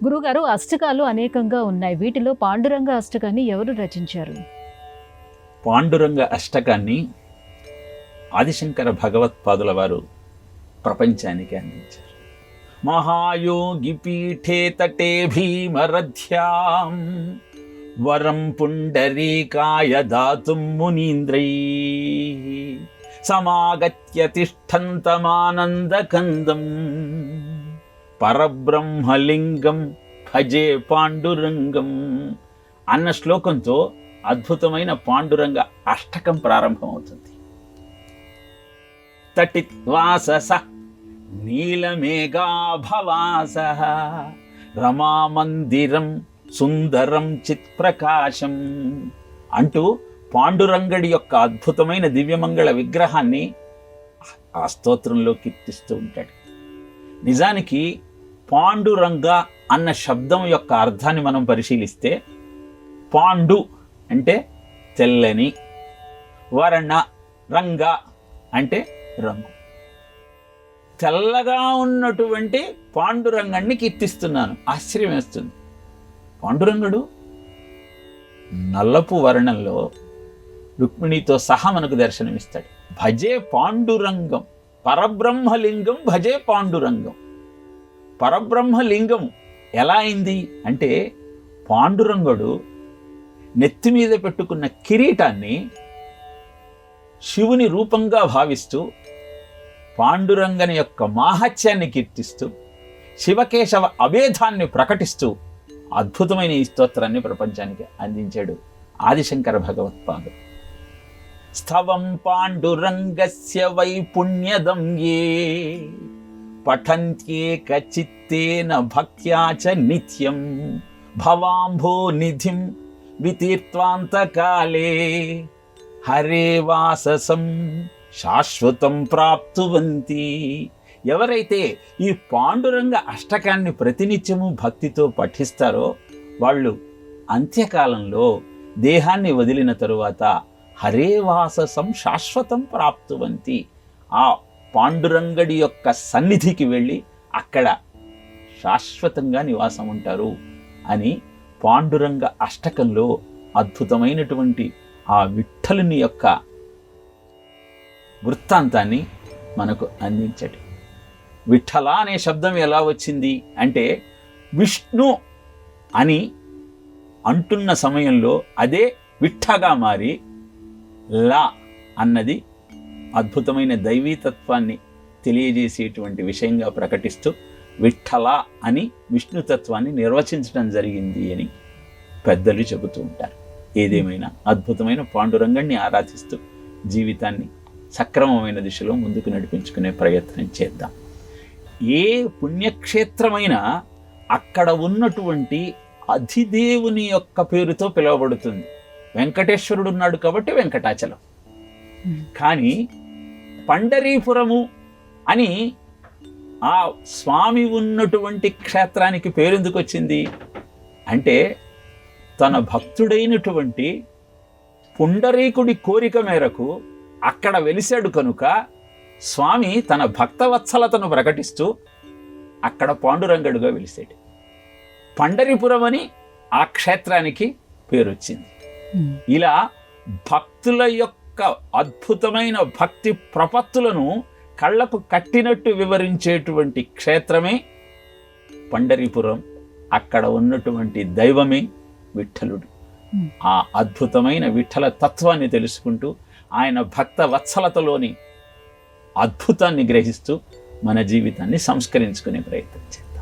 గురుగారు, అష్టకాలు అనేకంగా ఉన్నాయి. వీటిలో పాండురంగ అష్టకాన్ని ఎవరు రచించారు? పాండురంగ అష్టకాన్ని ఆదిశంకర భగవత్పాదుల వారు ప్రపంచానికి అందించారు. మహాయోగి పీఠే తటే భీమరథ్యాం వరం పుండరీకాయ దాతుం మునీంద్రై సమాగత్య తిష్టంతమానందకందం పరబ్రహ్మలింగం భజే పాండురంగం అన్న శ్లోకంతో అద్భుతమైన పాండురంగ అష్టకం ప్రారంభమవుతుంది. తటిత్వాసస నీలమేఘాభవాస రమామందిరం సుందరం చిత్ప్రకాశం అంటూ పాండురంగడి యొక్క అద్భుతమైన దివ్యమంగళ విగ్రహాన్ని ఆ స్తోత్రంలో కీర్తిస్తూ ఉంటాడు. నిజానికి పాండురంగ అన్న శబ్దం యొక్క అర్థాన్ని మనం పరిశీలిస్తే, పాండు అంటే తెల్లని, వర్ణ రంగ అంటే రంగు. తెల్లగా ఉన్నటువంటి పాండురంగణ్ణి కీర్తిస్తున్నాను. ఆశ్చర్యం వేస్తుంది. పాండురంగుడు నల్లపు వర్ణంలో రుక్మిణితో సహా మనకు దర్శనమిస్తాడు. భజే పాండురంగం, పరబ్రహ్మలింగం భజే పాండురంగం. పరబ్రహ్మలింగం ఎలా అయింది అంటే, పాండురంగుడు నెత్తి మీద పెట్టుకున్న కిరీటాన్ని శివుని రూపంగా భావిస్తూ పాండురంగని యొక్క మాహత్యాన్ని కీర్తిస్తూ శివకేశవ అభేదాన్ని ప్రకటిస్తూ అద్భుతమైన ఈ స్తోత్రాన్ని ప్రపంచానికి అందించాడు ఆదిశంకర భగవత్పాదులు. స్థవం పాండురంగస్య వైపుణ్యదం ఏ పఠంత్యేక చిత్తేన భక్త్యా చ నిత్యం భవాంభో నిధిం వితీర్త్వాంతకాలే హరే వాససం శాశ్వతం ప్రాప్తువంతి. ఎవరైతే ఈ పాండురంగ అష్టకాన్ని ప్రతినిత్యము భక్తితో పఠిస్తారో వాళ్ళు అంత్యకాలంలో దేహాన్ని వదిలిన తరువాత హరే వాససం శాశ్వతం ప్రాప్తువంతి, ఆ పాండురంగడి యొక్క సన్నిధికి వెళ్ళి అక్కడ శాశ్వతంగా నివాసం ఉంటారు అని పాండురంగ అష్టకంలో అద్భుతమైనటువంటి ఆ విఠలుని యొక్క వృత్తాంతాన్ని మనకు అందించాడు. విఠల అనే శబ్దం ఎలా వచ్చింది అంటే, విష్ణు అని అంటున్న సమయంలో అదే విఠగా మారి లా అన్నది అద్భుతమైన దైవీతత్వాన్ని తెలియజేసేటువంటి విషయంగా ప్రకటిస్తూ విఠల అని విష్ణుతత్వాన్ని నిర్వచించడం జరిగింది అని పెద్దలు చెబుతూ ఉంటారు. ఏదేమైనా అద్భుతమైన పాండురంగణ్ణి ఆరాధిస్తూ జీవితాన్ని సక్రమమైన దిశలో ముందుకు నడిపించుకునే ప్రయత్నం చేద్దాం. ఏ పుణ్యక్షేత్రమైనా అక్కడ ఉన్నటువంటి అధిదేవుని యొక్క పేరుతో పిలువబడుతుంది. వెంకటేశ్వరుడు ఉన్నాడు కాబట్టి వెంకటాచలం. కానీ పండరీపురము అని ఆ స్వామి ఉన్నటువంటి క్షేత్రానికి పేరెందుకు వచ్చింది అంటే, తన భక్తుడైనటువంటి పుండరీకుడి కోరిక మేరకు అక్కడ వెలిశాడు కనుక స్వామి తన భక్తవత్సలతను ప్రకటిస్తూ అక్కడ పాండురంగడుగా వెలిసాడు. పండరీపురం అని ఆ క్షేత్రానికి పేరు వచ్చింది. ఇలా భక్తుల యొక్క అద్భుతమైన భక్తి ప్రపత్తులను కళ్ళకు కట్టినట్టు వివరించేటువంటి క్షేత్రమే పండరీపురం. అక్కడ ఉన్నటువంటి దైవమే విఠలుడు. ఆ అద్భుతమైన విఠల తత్వాన్ని తెలుసుకుంటూ ఆయన భక్త వత్సలతలోని అద్భుతాన్ని గ్రహిస్తూ మన జీవితాన్ని సంస్కరించుకునే ప్రయత్నం చేద్దాం.